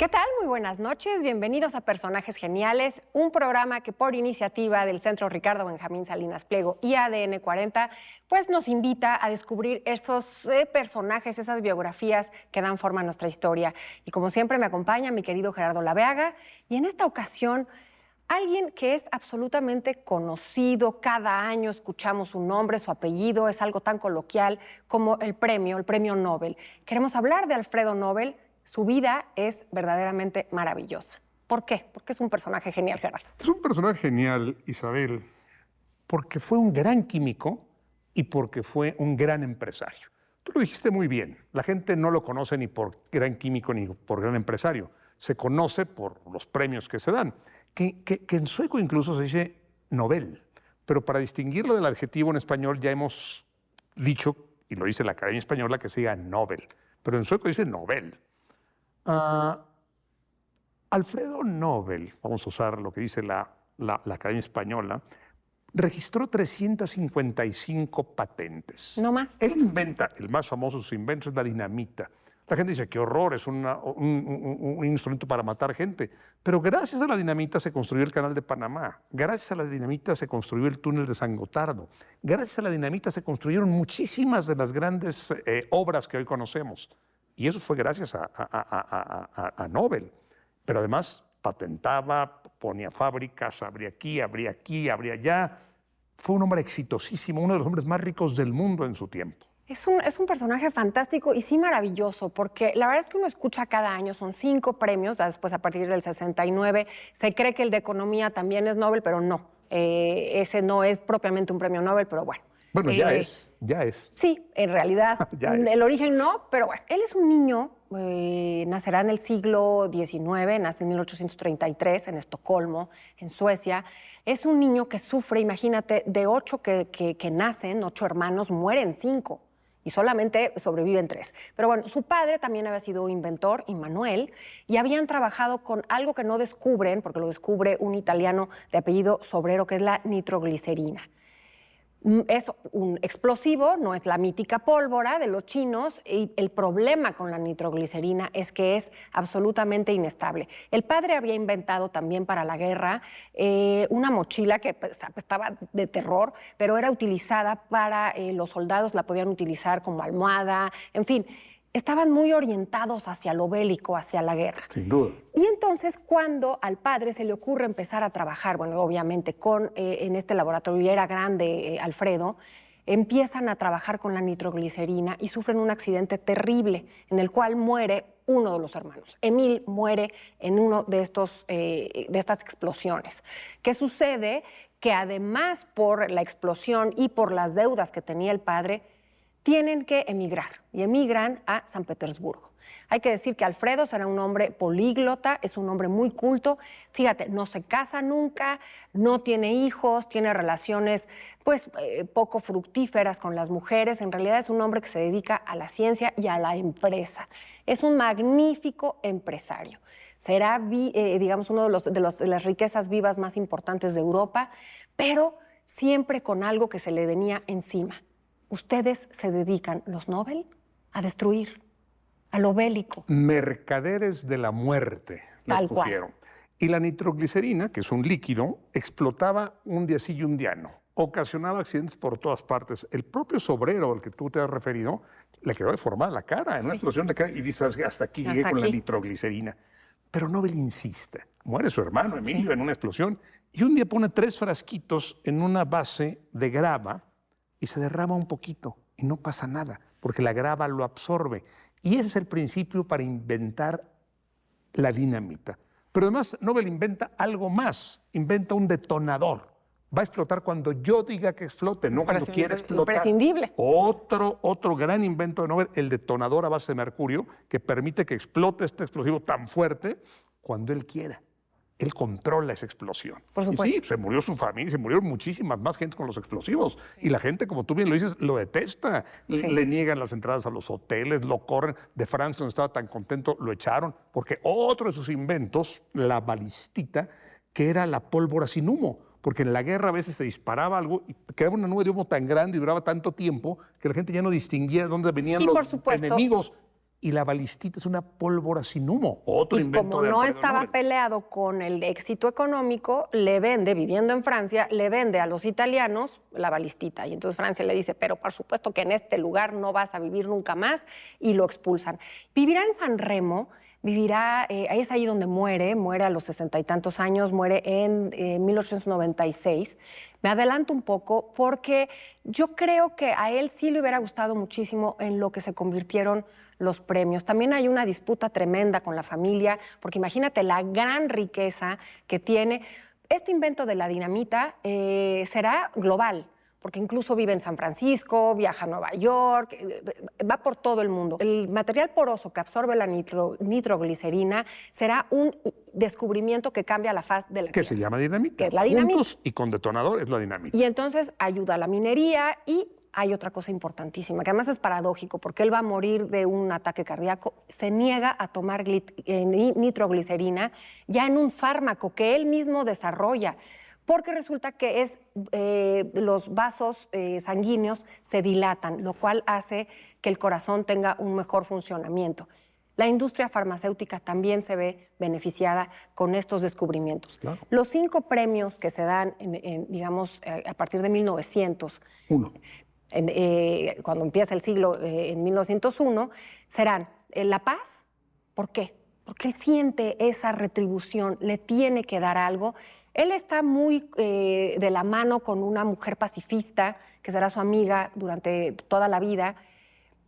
¿Qué tal? Muy buenas noches. Bienvenidos a Personajes Geniales, un programa que por iniciativa del Centro Ricardo Benjamín Salinas Pliego y ADN 40, pues nos invita a descubrir esos personajes, esas biografías que dan forma a nuestra historia. Y como siempre me acompaña mi querido Gerardo Laveaga y en esta ocasión alguien que es absolutamente conocido, cada año escuchamos su nombre, su apellido, es algo tan coloquial como el premio Nobel. Queremos hablar de Alfredo Nobel. Su vida es verdaderamente maravillosa. ¿Por qué? Porque es un personaje genial, Gerardo. Es un personaje genial, Isabel, porque fue un gran químico y porque fue un gran empresario. Tú lo dijiste muy bien. La gente no lo conoce ni por gran químico ni por gran empresario. Se conoce por los premios que se dan, que en sueco incluso se dice Nobel. Pero para distinguirlo del adjetivo en español ya hemos dicho, y lo dice la Academia Española, que se diga Nobel. Pero en sueco dice Nobel. Alfredo Nobel, vamos a usar lo que dice la Academia Española, registró 355 patentes. No más. Él inventa, el más famoso de sus inventos es la dinamita. La gente dice, qué horror, es un instrumento para matar gente. Pero gracias a la dinamita se construyó el Canal de Panamá. Gracias a la dinamita se construyó el túnel de San Gotardo. Gracias a la dinamita se construyeron muchísimas de las grandes obras que hoy conocemos. Y eso fue gracias a Nobel. Pero además patentaba, ponía fábricas, abría aquí, abría allá. Fue un hombre exitosísimo, uno de los hombres más ricos del mundo en su tiempo. Es un personaje fantástico y sí maravilloso, porque la verdad es que uno escucha cada año, son 5 premios, después a partir del 69 se cree que el de economía también es Nobel, pero no, ese no es propiamente un premio Nobel, pero bueno. Bueno, ya es. Sí, en realidad, el origen no, pero bueno, él es un niño, nacerá en el siglo XIX, nace en 1833 en Estocolmo, en Suecia. Es un niño que sufre, imagínate, de 8 que nacen, 8 hermanos, mueren 5 y solamente sobreviven 3. Pero bueno, su padre también había sido inventor, Immanuel, y habían trabajado con algo que no descubren, porque lo descubre un italiano de apellido Sobrero, que es la nitroglicerina. Es un explosivo, no es la mítica pólvora de los chinos, y el problema con la nitroglicerina es que es absolutamente inestable. El padre había inventado también para la guerra una mochila que estaba de terror, pero era utilizada para los soldados, la podían utilizar como almohada, en fin. Estaban muy orientados hacia lo bélico, hacia la guerra. Sin duda. Y entonces, cuando al padre se le ocurre empezar a trabajar, bueno, obviamente en este laboratorio, ya era grande Alfredo, empiezan a trabajar con la nitroglicerina y sufren un accidente terrible en el cual muere uno de los hermanos. Emil muere en uno de estas explosiones. ¿Qué sucede? Que además por la explosión y por las deudas que tenía el padre, tienen que emigrar y emigran a San Petersburgo. Hay que decir que Alfredo será un hombre políglota, es un hombre muy culto. Fíjate, no se casa nunca, no tiene hijos, tiene relaciones pues poco fructíferas con las mujeres. En realidad es un hombre que se dedica a la ciencia y a la empresa. Es un magnífico empresario. Será, digamos, uno de las riquezas vivas más importantes de Europa, pero siempre con algo que se le venía encima. Ustedes se dedican, los Nobel, a destruir, a lo bélico. Mercaderes de la muerte las pusieron. Y la nitroglicerina, que es un líquido, explotaba un día sí y un día no. Ocasionaba accidentes por todas partes. El propio Sobrero, al que tú te has referido, le quedó deformada la cara en una explosión de cara y dice, hasta aquí llegué con la nitroglicerina. Pero Nobel insiste. Muere su hermano Emilio en una explosión y un día pone 3 frasquitos en una base de grava y se derrama un poquito y no pasa nada, porque la grava lo absorbe. Y ese es el principio para inventar la dinamita. Pero además Nobel inventa algo más, inventa un detonador. Va a explotar cuando yo diga que explote, no cuando quiera explotar. Imprescindible. Otro gran invento de Nobel, el detonador a base de mercurio, que permite que explote este explosivo tan fuerte cuando él quiera. Él controla esa explosión. Por supuesto. Y sí, se murió su familia, se murieron muchísimas más gente con los explosivos. Sí. Y la gente, como tú bien lo dices, lo detesta. Sí. Le niegan las entradas a los hoteles, lo corren. De Francia, donde estaba tan contento, lo echaron. Porque otro de sus inventos, la balistita, que era la pólvora sin humo. Porque en la guerra a veces se disparaba algo y quedaba una nube de humo tan grande y duraba tanto tiempo que la gente ya no distinguía de dónde venían los enemigos. y la balistita es una pólvora sin humo. Otro y invento como de no Alfredo estaba Nobel. peleado con el éxito económico, le vende, viviendo en Francia, le vende a los italianos la balistita. Y entonces Francia le dice, pero por supuesto que en este lugar no vas a vivir nunca más, y lo expulsan. Vivirá en San Remo, vivirá, es ahí donde muere a los 60 y tantos años, muere en 1896. Me adelanto un poco porque yo creo que a él sí le hubiera gustado muchísimo en lo que se convirtieron los premios. También hay una disputa tremenda con la familia, porque imagínate la gran riqueza que tiene. Este invento de la dinamita será global, porque incluso vive en San Francisco, viaja a Nueva York, va por todo el mundo. El material poroso que absorbe la nitroglicerina será un descubrimiento que cambia la faz de la Que Tierra. se llama dinamita. Que es la dinamita. Juntos y con detonador es la dinamita. Y entonces ayuda a la minería y hay otra cosa importantísima, que además es paradójico, porque él va a morir de un ataque cardíaco, se niega a tomar nitroglicerina ya en un fármaco que él mismo desarrolla, porque resulta que los vasos sanguíneos se dilatan, lo cual hace que el corazón tenga un mejor funcionamiento. La industria farmacéutica también se ve beneficiada con estos descubrimientos. Claro. Los 5 premios que se dan, digamos, a partir de 1900, cuando empieza el siglo, en 1901, serán la paz. ¿Por qué? Porque él siente esa retribución, le tiene que dar algo. Él está muy de la mano con una mujer pacifista, que será su amiga durante toda la vida,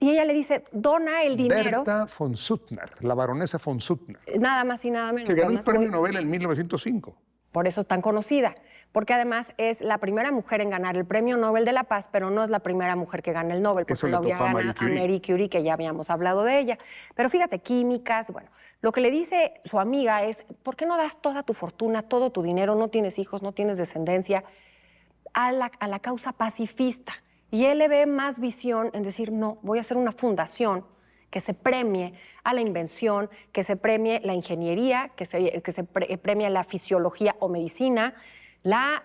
y ella le dice, dona el dinero. Berta von Suttner, la baronesa von Suttner. Nada más y nada menos. Que ganó el premio Nobel en 1905. Por eso es tan conocida, porque además es la primera mujer en ganar el Premio Nobel de la Paz, pero no es la primera mujer que gana el Nobel, porque lo había ganado a Marie Curie, que ya habíamos hablado de ella. Pero fíjate, químicas, bueno, lo que le dice su amiga es, ¿por qué no das toda tu fortuna, todo tu dinero, no tienes hijos, no tienes descendencia, a la causa pacifista? Y él le ve más visión en decir, no, voy a hacer una fundación que se premie a la invención, que se premie la ingeniería, que se premie la fisiología o medicina, la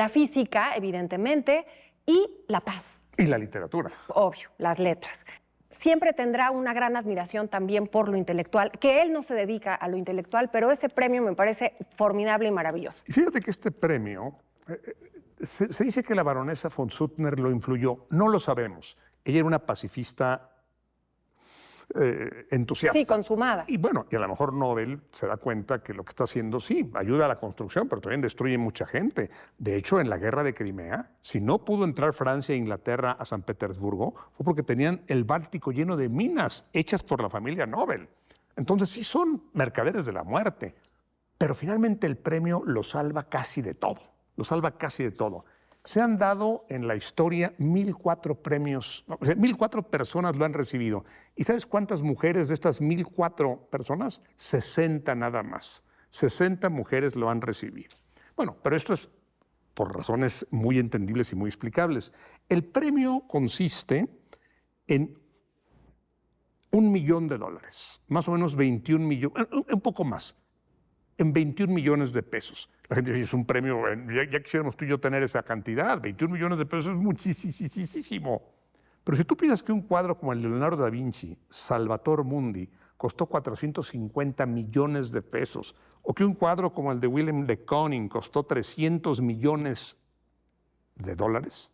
física, evidentemente, y la paz. Y la literatura. Obvio, las letras. Siempre tendrá una gran admiración también por lo intelectual, que él no se dedica a lo intelectual, pero ese premio me parece formidable y maravilloso. Y fíjate que este premio, se dice que la baronesa von Suttner lo influyó, no lo sabemos. Ella era una pacifista entusiasta. Sí, consumada. Y bueno, y a lo mejor Nobel se da cuenta que lo que está haciendo, sí, ayuda a la construcción, pero también destruye mucha gente. De hecho, en la guerra de Crimea, si no pudo entrar Francia e Inglaterra a San Petersburgo, fue porque tenían el Báltico lleno de minas hechas por la familia Nobel. Entonces sí son mercaderes de la muerte. Pero finalmente el premio lo salva casi de todo. Lo salva casi de todo. Se han dado en la historia 1.004 premios, 1.004 personas lo han recibido. ¿Y sabes cuántas mujeres de estas 1.004 personas? 60 nada más. 60 mujeres lo han recibido. Bueno, pero esto es por razones muy entendibles y muy explicables. El premio consiste en $1 millón, más o menos 21 millones, un poco más, en 21 millones de pesos. La gente dice, es un premio, ya quisiéramos tú y yo tener esa cantidad, 21 millones de pesos es muchísimo. Pero si tú piensas que un cuadro como el de Leonardo da Vinci, Salvator Mundi, costó 450 millones de pesos, o que un cuadro como el de Willem de Kooning costó 300 millones de dólares,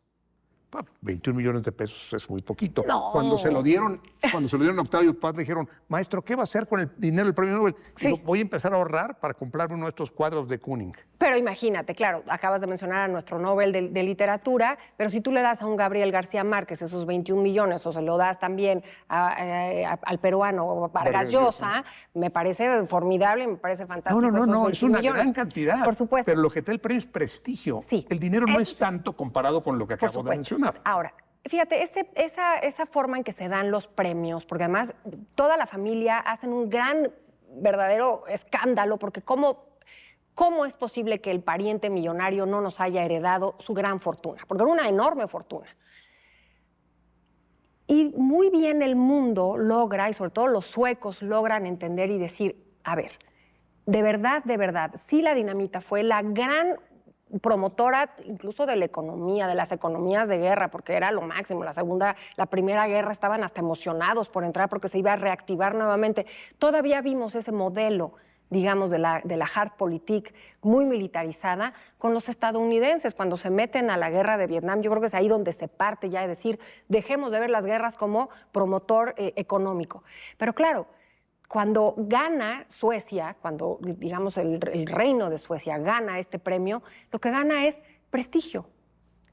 21 millones de pesos es muy poquito. No. Cuando se lo dieron a Octavio Paz, le dijeron, maestro, ¿qué va a hacer con el dinero del premio Nobel? Sí. Digo, voy a empezar a ahorrar para comprarme uno de estos cuadros de Kooning. Pero imagínate, claro, acabas de mencionar a nuestro Nobel de literatura, pero si tú le das a un Gabriel García Márquez esos 21 millones o se lo das también al peruano Vargas Llosa, me parece formidable, me parece fantástico. No, es una gran cantidad. Por supuesto. Pero lo que te da el premio es prestigio. Sí. El dinero no es tanto comparado con lo que acabo de mencionar. Ahora, fíjate, esa forma en que se dan los premios, porque además toda la familia hacen un verdadero escándalo, porque ¿cómo es posible que el pariente millonario no nos haya heredado su gran fortuna? Porque era una enorme fortuna. Y muy bien el mundo logra, y sobre todo los suecos logran entender y decir, a ver, de verdad, sí la dinamita fue la gran promotora incluso de la economía, de las economías de guerra, porque era lo máximo. La primera guerra estaban hasta emocionados por entrar porque se iba a reactivar nuevamente. Todavía vimos ese modelo, digamos, de la Realpolitik muy militarizada con los estadounidenses. Cuando se meten a la guerra de Vietnam, yo creo que es ahí donde se parte ya de decir, dejemos de ver las guerras como promotor económico. Pero claro, cuando gana Suecia, cuando, digamos, el reino de Suecia gana este premio, lo que gana es prestigio.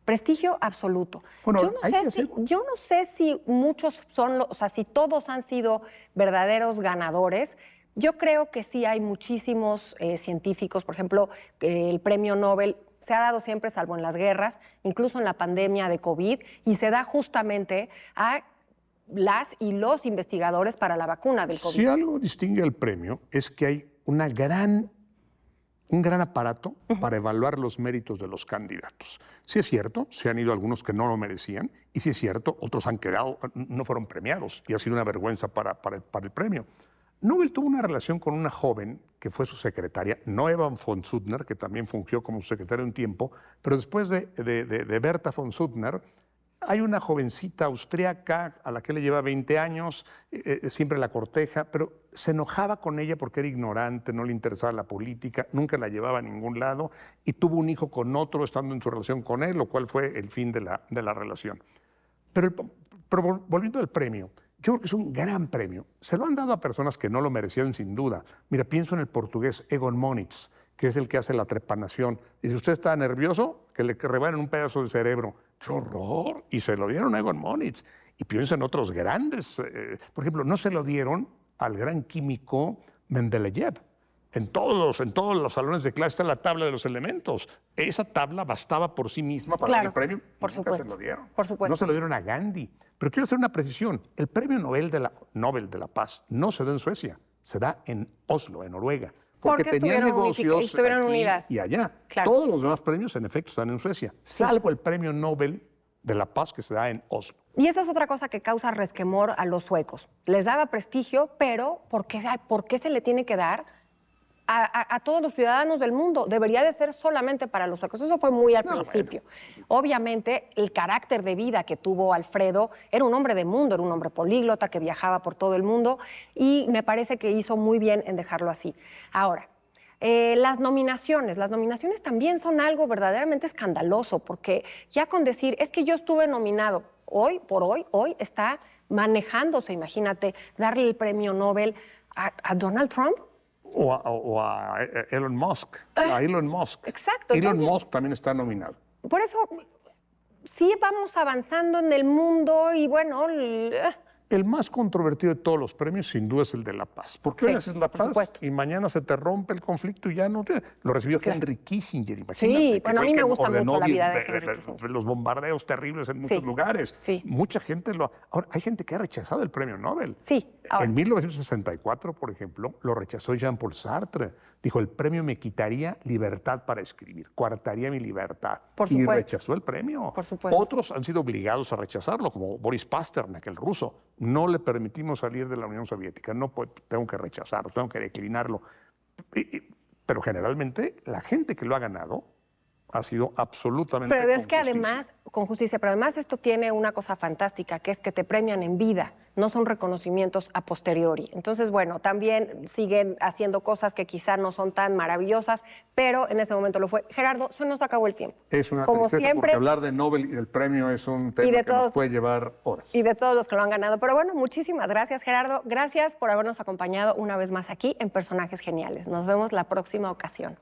Prestigio absoluto. Bueno, yo no sé si muchos son, o sea, si todos han sido verdaderos ganadores. Yo creo que sí hay muchísimos científicos, por ejemplo, el premio Nobel se ha dado siempre, salvo en las guerras, incluso en la pandemia de COVID, y se da justamente a las y los investigadores para la vacuna del COVID. Si algo distingue al premio es que hay un gran aparato para evaluar los méritos de los candidatos. Sí es cierto, se han ido algunos que no lo merecían, y sí es cierto, otros han quedado, no fueron premiados, y ha sido una vergüenza para el premio. Nobel tuvo una relación con una joven que fue su secretaria, no Eva von Suttner, que también fungió como su secretaria un tiempo, pero después de Berta von Suttner, hay una jovencita austríaca a la que le lleva 20 años, siempre la corteja, pero se enojaba con ella porque era ignorante, no le interesaba la política, nunca la llevaba a ningún lado y tuvo un hijo con otro estando en su relación con él, lo cual fue el fin de la relación. Pero volviendo al premio, yo creo que es un gran premio. Se lo han dado a personas que no lo merecieron sin duda. Mira, pienso en el portugués Egon Moniz, que es el que hace la trepanación. Y si usted está nervioso, que le rebanen un pedazo de cerebro. ¡Qué horror! Y se lo dieron a Egon Moniz. Y pienso en otros grandes. Por ejemplo, no se lo dieron al gran químico Mendeleev. En todos los salones de clase está la tabla de los elementos. Esa tabla bastaba por sí misma para dar el premio. Por supuesto. Se lo dieron. Por supuesto. No se lo dieron a Gandhi. Pero quiero hacer una precisión. El premio Nobel de la Paz no se da en Suecia, se da en Oslo, en Noruega. Porque tenían negocios aquí y allá. Claro. Todos los demás premios, en efecto, están en Suecia, salvo el premio Nobel de la Paz que se da en Oslo. Y esa es otra cosa que causa resquemor a los suecos. Les daba prestigio, pero ¿por qué se le tiene que dar a todos los ciudadanos del mundo? Debería de ser solamente para los suecos. Eso fue muy al principio. Bueno. Obviamente, el carácter de vida que tuvo Alfredo, era un hombre de mundo, era un hombre políglota que viajaba por todo el mundo y me parece que hizo muy bien en dejarlo así. Ahora, las nominaciones también son algo verdaderamente escandaloso, porque ya con decir, es que yo estuve nominado, hoy está manejándose, imagínate, darle el premio Nobel a Donald Trump. O a Elon Musk. A Elon Musk. Exacto. Elon Musk también está nominado. Por eso sí vamos avanzando en el mundo y bueno... El más controvertido de todos los premios, sin duda, es el de la paz. Porque hoy haces la paz y mañana se te rompe el conflicto y ya no te... Lo recibió Henry Kissinger, imagínate. Sí, bueno, a mí me gusta mucho la vida de Henry Kissinger. Los bombardeos terribles en muchos lugares. Sí. Mucha gente lo... Ahora, hay gente que ha rechazado el premio Nobel. Sí. Ahora. En 1964, por ejemplo, lo rechazó Jean-Paul Sartre. Dijo, el premio me quitaría libertad para escribir, coartaría mi libertad. Por supuesto. Y rechazó el premio. Por supuesto. Otros han sido obligados a rechazarlo, como Boris Pasternak, el ruso. No le permitimos salir de la Unión Soviética, no tengo que rechazarlo, tengo que declinarlo. Pero generalmente la gente que lo ha ganado ha sido absolutamente Pero es que justicia. además, con justicia, pero además esto tiene una cosa fantástica, que es que te premian en vida, no son reconocimientos a posteriori. Entonces, bueno, también siguen haciendo cosas que quizá no son tan maravillosas, pero en ese momento lo fue. Gerardo, se nos acabó el tiempo. Es una Como tristeza siempre, porque hablar de Nobel y del premio es un tema que nos puede llevar horas. Y de todos los que lo han ganado. Pero bueno, muchísimas gracias, Gerardo. Gracias por habernos acompañado una vez más aquí en Personajes Geniales. Nos vemos la próxima ocasión.